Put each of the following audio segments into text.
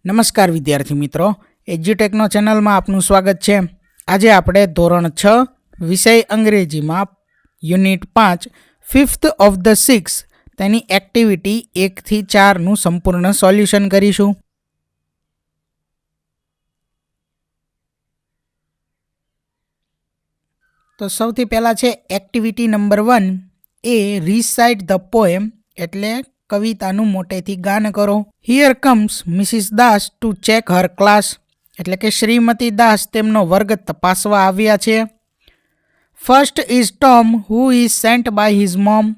નમસ્કાર વિદ્યાર્થી મિત્રો, એજ્યુટેકનો ચેનલમાં આપનું સ્વાગત છે. આજે આપણે ધોરણ 6 વિષય અંગ્રેજીમાં યુનિટ 5 5th ઓફ ધ 6 તેની એક્ટિવિટી 1 થી 4નું સંપૂર્ણ સોલ્યુશન કરીશું. તો સૌથી પહેલાં છે activity number 1 A recite the poem એટલે કવિતાનું મોટેથી ગાન કરો. Here comes Mrs Das to check her class એટલે કે શ્રીમતી દાસ તેમનો વર્ગ તપાસવા આવ્યા છે. First is Tom who is sent by his mom.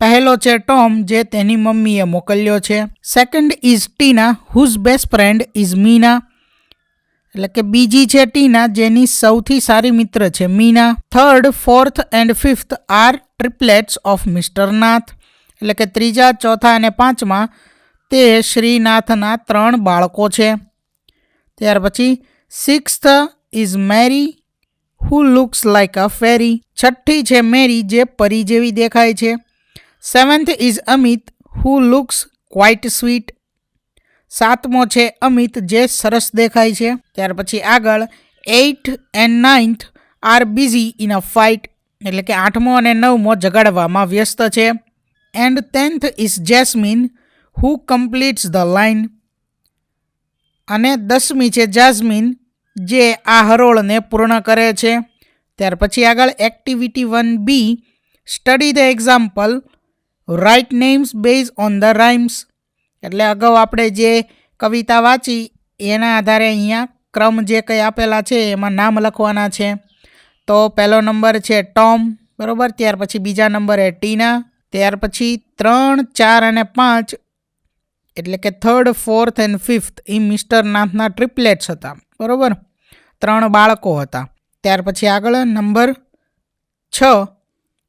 પહેલો છે ટોમ જે તેની મમ્મીએ મોકલ્યો છે. Second is Tina whose best friend is Meena એટલે કે બીજી છે ટીના જેની સૌથી સારી મિત્ર છે Meena. Third, fourth and fifth are triplets of Mr Nath એટલે કે ત્રીજા, ચોથા અને પાંચમા તે શ્રીનાથના 3 બાળકો છે. ત્યાર પછી sixth is Mary who looks like a fairy. છઠ્ઠી છે મેરી જે પરી જેવી દેખાય છે. Seventh is Amit who looks quite sweet. સાતમો છે અમિત જે સરસ દેખાય છે. ત્યાર પછી આગળ 8th and 9th are busy in a fight એટલે કે 8મો અને 9મો જગાડવામાં વ્યસ્ત છે. And 10th is Jasmine who completes the line અને 10મી છે જાસ્મિન જે આ હરોળને પૂર્ણ કરે છે. ત્યાર પછી આગળ activity 1B study the example write names base on the rhymes એટલે અગાઉ આપણે જે કવિતા વાંચી એના આધારે અહીંયા ક્રમ જે કંઈ આપેલા છે એમાં નામ લખવાના છે. તો પહેલો નંબર છે ટોમ, બરાબર. ત્યાર પછી બીજા નંબરે ટીના. ત્યાર પછી 3, 4 અને 5 એટલે કે થર્ડ, ફોર્થ એન્ડ ફિફ્થ એ મિસ્ટર નાથના ટ્રિપલેટ્સ હતા, બરાબર. 3 બાળકો હતા. ત્યાર પછી આગળ નંબર 6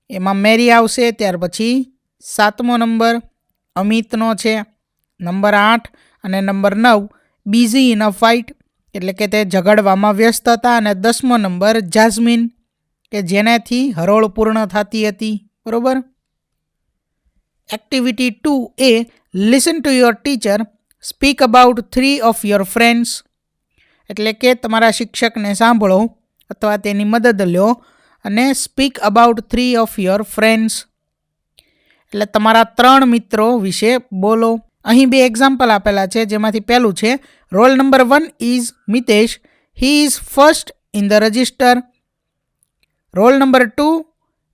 એમાં મેરી આવશે. ત્યાર પછી 7મો નંબર અમિતનો છે. નંબર 8 અને number 9 busy in a fight એટલે કે તે ઝઘડવામાં વ્યસ્ત હતા. અને 10મો નંબર જાસ્મિન કે જેનાથી હરોળ પૂર્ણ થતી હતી, બરાબર. Activity 2A listen to your teacher speak about 3 of your friends એટલે કે તમારા શિક્ષકને સાંભળો અથવા તેની મદદ લો અને speak about 3 of your friends એટલે તમારા 3 મિત્રો વિશે બોલો. અહીં 2 એક્ઝામ્પલ આપેલા છે જેમાંથી પહેલું છે roll number 1 is Mitesh, he is first in the register. Roll number 2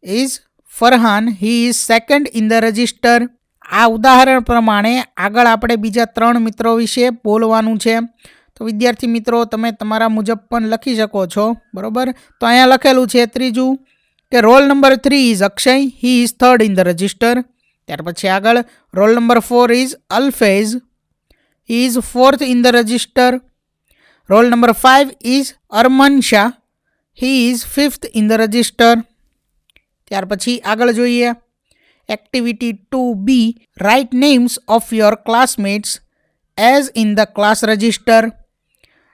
is Farhan, he is second in the register. આ ઉદાહરણ પ્રમાણે આગળ આપણે બીજા 3 મિત્રો વિશે બોલવાનું છે. તો વિદ્યાર્થી મિત્રો તમે તમારા મુજબ પણ લખી શકો છો, બરાબર. તો અહીંયા લખેલું છે ત્રીજું કે roll number 3 is Akshay, he is third in the register. ત્યાર પછી આગળ roll number 4 is Alfez, he is fourth in the register. Roll number 5 is Arman Shah, he is fifth in the register. ત્યાર પછી આગળ જોઈએ activity 2B write names of your classmates as in the class register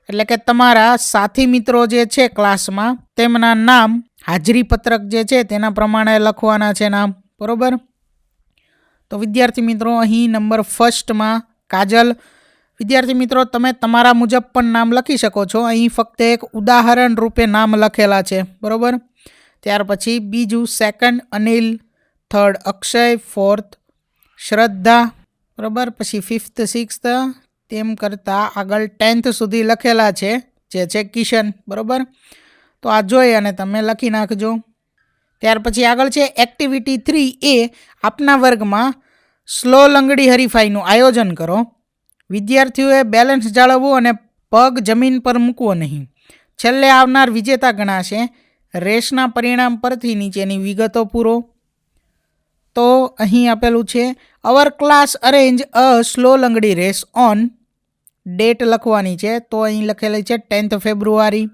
એટલે કે તમારા સાથી મિત્રો જે છે ક્લાસમાં તેમના નામ હાજરી પત્રક જે છે તેના પ્રમાણે લખવાના છે નામ, બરાબર. તો વિદ્યાર્થી મિત્રો અહીં નંબર ફર્સ્ટમાં કાજલ. વિદ્યાર્થી મિત્રો તમે તમારા મુજબ પણ નામ લખી શકો છો. અહીં ફક્ત એક ઉદાહરણ રૂપે નામ લખેલા છે, બરાબર. ત્યાર પછી બીજું second Anil, third Akshay, fourth શ્રદ્ધા, બરાબર. પછી ફિફ્થ, સિક્સ્થ તેમ કરતાં આગળ 10th સુધી લખેલા છે જે છે કિશન, બરાબર. તો આ જોઈ અને તમે લખી નાખજો. ત્યાર પછી આગળ છે એક્ટિવિટી 3A આપના વર્ગમાં સ્લો લંગડી હરીફાઈનું આયોજન કરો. વિદ્યાર્થીઓએ બેલેન્સ જાળવવું અને પગ જમીન પર મૂકવો નહીં. છેલ્લે આવનાર વિજેતા ગણાશે. રેસના પરિણામ પરથી નીચેની વિગતો પૂરો. તો અહીં આપેલું છે our class arrange a slow langdi race on. Date લખવાની છે તો અહીં લખેલી છે 10th February.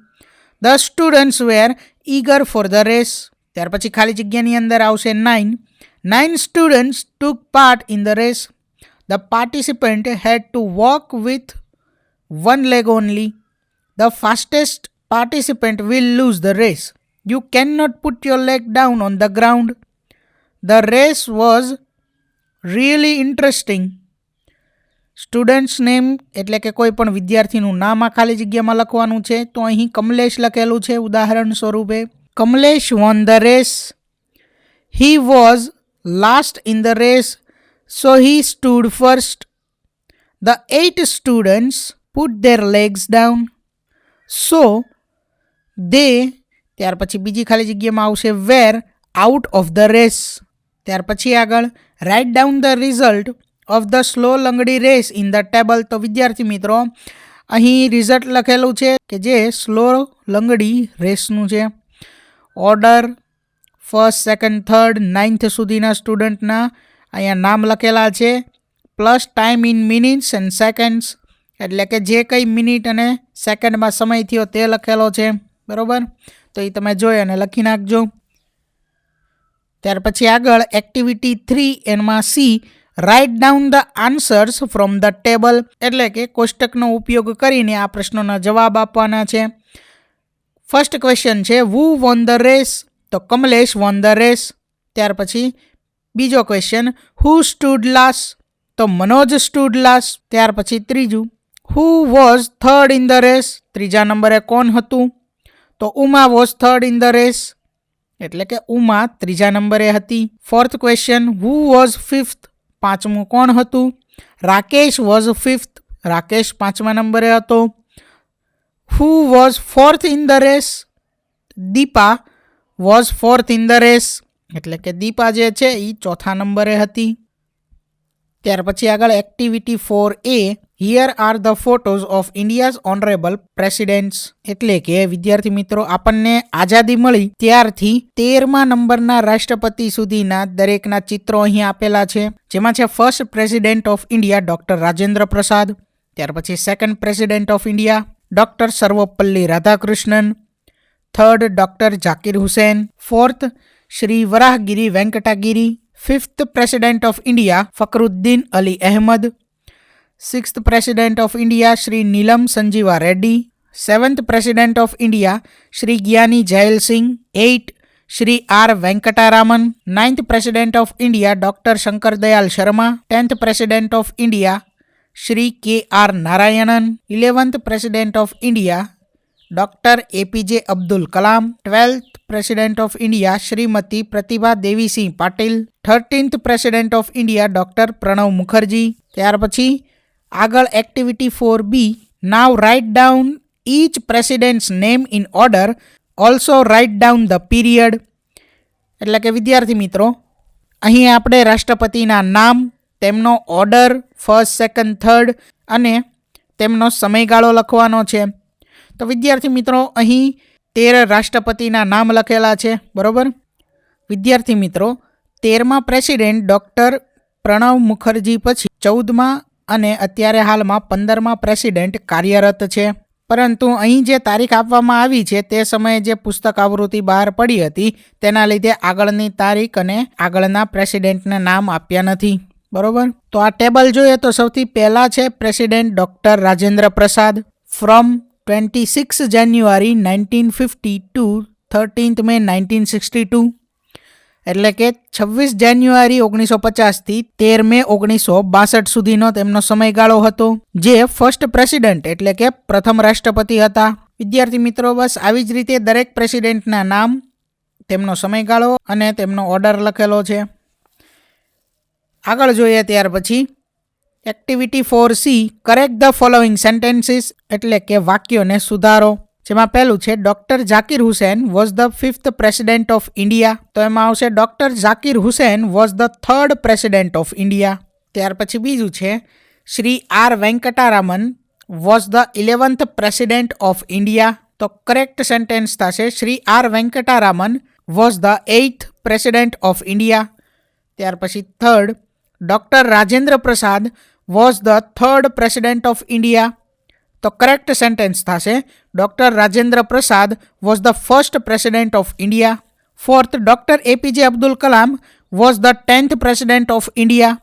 The students were eager for the race. ત્યાર પછી ખાલી જગ્યાની અંદર આવશે 9 students took part in the race. The participant had to walk with one leg only. The fastest participant will lose the race. You cannot put your leg down on the ground. The race was really interesting. Students name એટલે કે કોઈ પણ વિદ્યાર્થીનું નામ આ ખાલી જગ્યામાં લખવાનું છે. તો અહીં કમલેશ લખેલું છે ઉદાહરણ સ્વરૂપે. Kamlesh won the race. He was last in the race so he stood first. The 8 students put their legs down so they, ત્યાર પછી બીજી ખાલી જગ્યામાં આવશે were out of the race. ત્યાર પછી આગળ write down the result of the slow langdi race in the table. તો વિદ્યાર્થી મિત્રો અહીં રિઝલ્ટ લખેલું છે કે જે સ્લો લંગડી રેસનું છે. Order 1st, 2nd, 3rd, 9th સુધીના સ્ટુડન્ટના અહીંયા નામ લખેલા છે, plus time in minutes and seconds એટલે કે જે કંઈ મિનિટ અને સેકન્ડમાં સમય થયો તે લખેલો છે. બરાબર, તો એ તમે જોઈ અને લખી નાખજો. ત્યાર પછી આગળ એક્ટિવિટી 3 એમાં C, right down the answers from the table એટલે કે કોષ્ટકનો ઉપયોગ કરીને આ પ્રશ્નોના જવાબ આપવાના છે. ફર્સ્ટ ક્વેશ્ચન છે વુ વોન ધ રેસ, તો કમલેશ વોન ધ રેસ. ત્યાર પછી બીજો ક્વેશ્ચન હુ સ્ટૂડ લાસ્ટ, તો મનોજ સ્ટૂડ લાસ્ટ. ત્યાર પછી ત્રીજું who was third in the race, ત્રીજા નંબરે કોણ હતું, તો Uma was third in the race એટલે કે ઉમા ત્રીજા નંબરે હતી. Fourth question who was fifth, પાંચમું કોણ હતું, રાકેશ વોઝ ફિફ્થ, રાકેશ પાંચમા નંબરે હતો. Who was fourth in the race, Deepa was fourth in the race એટલે કે દીપા જે છે એ ચોથા નંબરે હતી. ત્યાર પછી આગળ activity 4A, here are the photos of India's honourable presidents એટલે કે વિદ્યાર્થી મિત્રો આપણને આઝાદી મળી ત્યારથી 13મા નંબરના રાષ્ટ્રપતિ સુધીના દરેકના ચિત્રો અહીં આપેલા છે. જેમાં છે first president of India doctor Rajendra Prasad, ત્યાર પછી second president of India doctor Sarvepalli Radhakrishnan, third doctor Zakir Hussain, fourth Shri Varahagiri Venkatagiri, fifth president of India Fakhruddin Ali Ahmed, sixth president of India Shri Neelam Sanjiva Reddy, seventh president of India Shri Giani Zail Singh, 8 Shri R Venkataraman, 9th president of India doctor Shankar Dayal Sharma, 10th president of India Shri K R Narayanan, 11th president of India doctor APJ Abdul Kalam, 12th president of India Shrimati Pratibha Devisingh Patil, 13th president of India doctor Pranab Mukherjee. ત્યાર પછી આગળ activity 4B, now write down each president's name in order, also write down the period એટલે કે વિદ્યાર્થી મિત્રો અહીં આપણે રાષ્ટ્રપતિના નામ, તેમનો ઓર્ડર 1st, 2nd, 3rd અને તેમનો સમયગાળો લખવાનો છે. તો વિદ્યાર્થી મિત્રો અહીં 13 રાષ્ટ્રપતિના નામ લખેલા છે. બરાબર, વિદ્યાર્થી મિત્રો 13મા પ્રેસિડેન્ટ ડૉક્ટર પ્રણવ મુખર્જી પછી 14મા અને અત્યારે હાલમાં 15મા પ્રેસિડેન્ટ કાર્યરત છે. પરંતુ અહીં જે તારીખ આપવામાં આવી છે તે સમયે જે પુસ્તક આવૃત્તિ બહાર પડી હતી તેના લીધે આગળની તારીખ અને આગળના પ્રેસિડેન્ટને નામ આપ્યા નથી. બરાબર, તો આ ટેબલ જોઈએ તો સૌથી પહેલાં છે president doctor Rajendra Prasad from 26 January 1950 two 13th મે 1962 એટલે કે 26 જાન્યુઆરી 1950થી 13 મે 1962 સુધીનો તેમનો સમયગાળો હતો, જે ફર્સ્ટ પ્રેસિડેન્ટ એટલે કે પ્રથમ રાષ્ટ્રપતિ હતા. વિદ્યાર્થી મિત્રો બસ આવી જ રીતે દરેક પ્રેસિડેન્ટના નામ, તેમનો સમયગાળો અને તેમનો ઓર્ડર લખેલો છે. આગળ જોઈએ ત્યાર પછી activity 4C, correct the following sentences એટલે કે વાક્યોને સુધારો. જેમાં પહેલું છે doctor Zakir Hussain was the 5th president of India, તો એમાં આવશે doctor Zakir Hussain was the 3rd president of India. ત્યાર પછી બીજું છે Shri R Venkataraman was the 11th president of India, તો કરેક્ટ સેન્ટેન્સ થશે Shri R Venkataraman was the 8th president of India. ત્યાર પછી third doctor Rajendra Prasad was the 3rd president of India, તો correct sentence થશે doctor Rajendra Prasad was the 1st president of India. Fourth doctor APJ Abdul Kalam was the 10th president of India,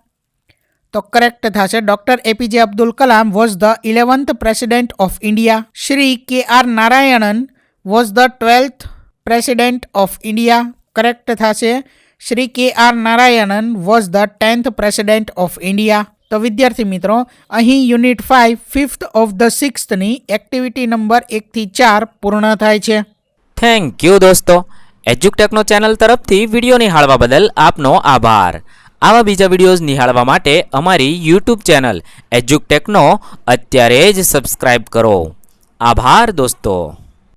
તો correct થશે doctor APJ Abdul Kalam was the 11th president of India. Shri K R Narayanan was the 12th president of India, correct થશે Shri K R Narayanan was the 10th president of India. તો વિદ્યાર્થી મિત્રો, અહીં unit 5 5th of the 6thની activity number 1 થી 4 પૂર્ણ થાય છે. થેન્ક યુ દોસ્તો. એજ્યુકટેકનો ચેનલ તરફથી વિડીયો નિહાળવા બદલ આપનો આભાર. આવા બીજા વિડીયોઝ નિહાળવા માટે અમારી યુટ્યુબ ચેનલ એજ્યુકટેકનો અત્યારે જ સબસ્ક્રાઇબ કરો. આભાર દોસ્તો.